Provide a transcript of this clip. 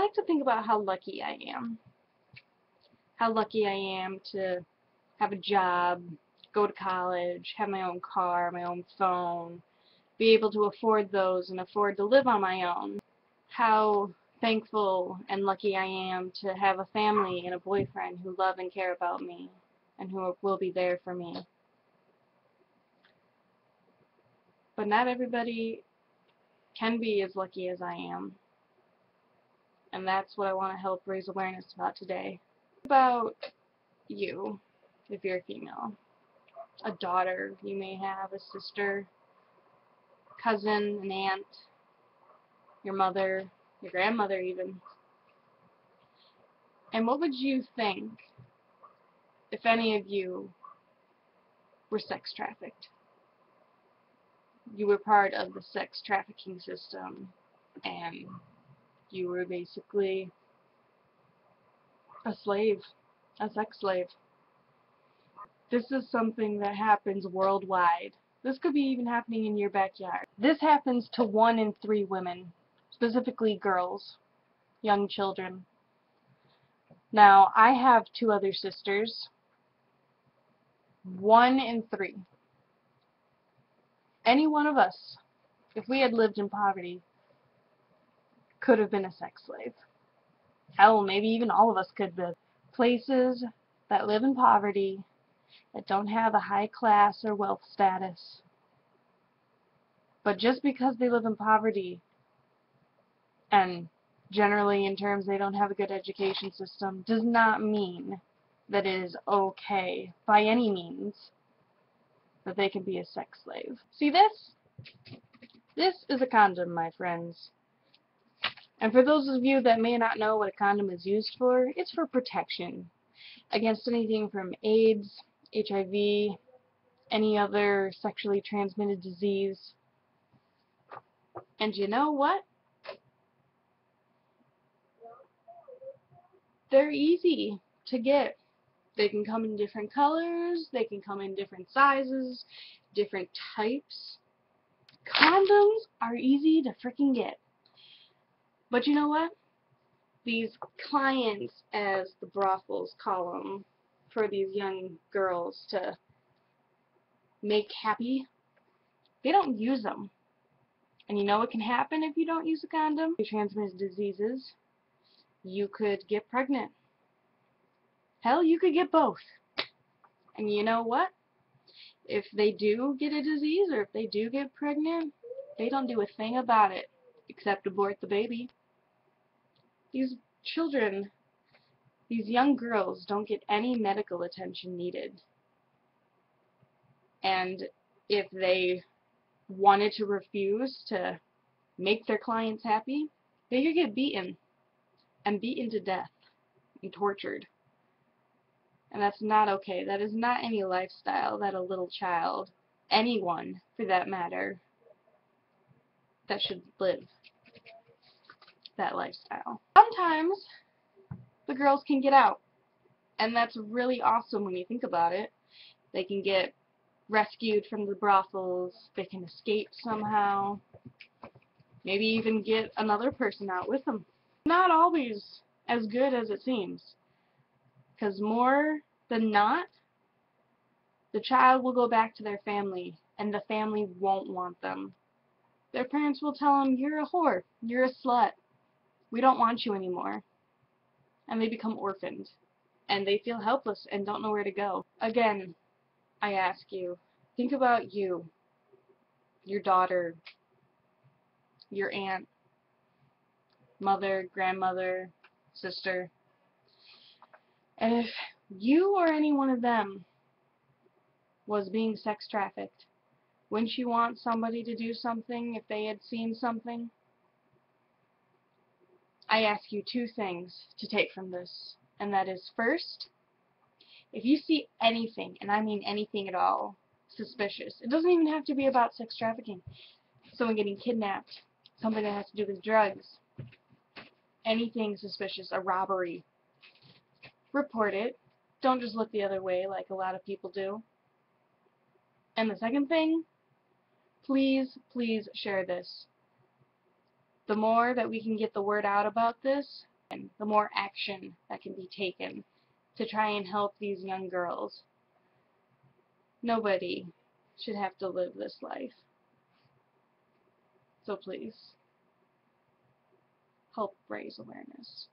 like to think about how lucky I am. How lucky I am to have a job, go to college, have my own car, my own phone, be able to afford those and afford to live on my own. How thankful and lucky I am to have a family and a boyfriend who love and care about me and who will be there for me. But not everybody can be as lucky as I am. And that's what I want to help raise awareness about today. About you, if you're a female. A daughter you may have, a sister, cousin, an aunt, your mother, your grandmother even. And what would you think if any of you were sex trafficked? You were part of the sex trafficking system, and you were basically a slave, a sex slave. This is something that happens worldwide. This could be even happening in your backyard. This happens to 1 in 3 women, specifically girls, young children. Now, I have 2 other sisters. 1 in 3. Any one of us, if we had lived in poverty, could have been a sex slave. Hell, maybe even all of us could be. Places that live in poverty, that don't have a high class or wealth status, but just because they live in poverty, and generally in terms they don't have a good education system, does not mean that it is okay, by any means, that they can be a sex slave. See this? This is a condom, my friends. And for those of you that may not know what a condom is used for, it's for protection against anything from AIDS, HIV, any other sexually transmitted disease. And you know what? They're easy to get. They can come in different colors, they can come in different sizes, different types. Condoms are easy to freaking get. But you know what? These clients, as the brothels call them, for these young girls to make happy, they don't use them. And you know what can happen if you don't use a condom? You transmit diseases. You could get pregnant. Hell, you could get both. And you know what? If they do get a disease or if they do get pregnant, they don't do a thing about it except abort the baby. These children, these young girls, don't get any medical attention needed. And if they wanted to refuse to make their clients happy, they could get beaten, and beaten to death, and tortured. And that's not okay. That is not any lifestyle that a little child, anyone for that matter, that should live that lifestyle. Sometimes the girls can get out, and that's really awesome when you think about it. They can get rescued from the brothels, they can escape somehow, maybe even get another person out with them. Not always as good as it seems, because more than not, the child will go back to their family, and the family won't want them. Their parents will tell them, "You're a whore, you're a slut, we don't want you anymore." And they become orphaned, and they feel helpless and don't know where to go. Again, I ask you, think about you, your daughter, your aunt, mother, grandmother, sister. And if you or any one of them was being sex trafficked, wouldn't you want somebody to do something if they had seen something? I ask you 2 things to take from this, and that is, first, if you see anything, and I mean anything at all, suspicious, it doesn't even have to be about sex trafficking, someone getting kidnapped, something that has to do with drugs, anything suspicious, a robbery, report it. Don't just look the other way like a lot of people do. And the second thing, please, please share this. The more that we can get the word out about this, the more action that can be taken to try and help these young girls. Nobody should have to live this life. So please, help raise awareness.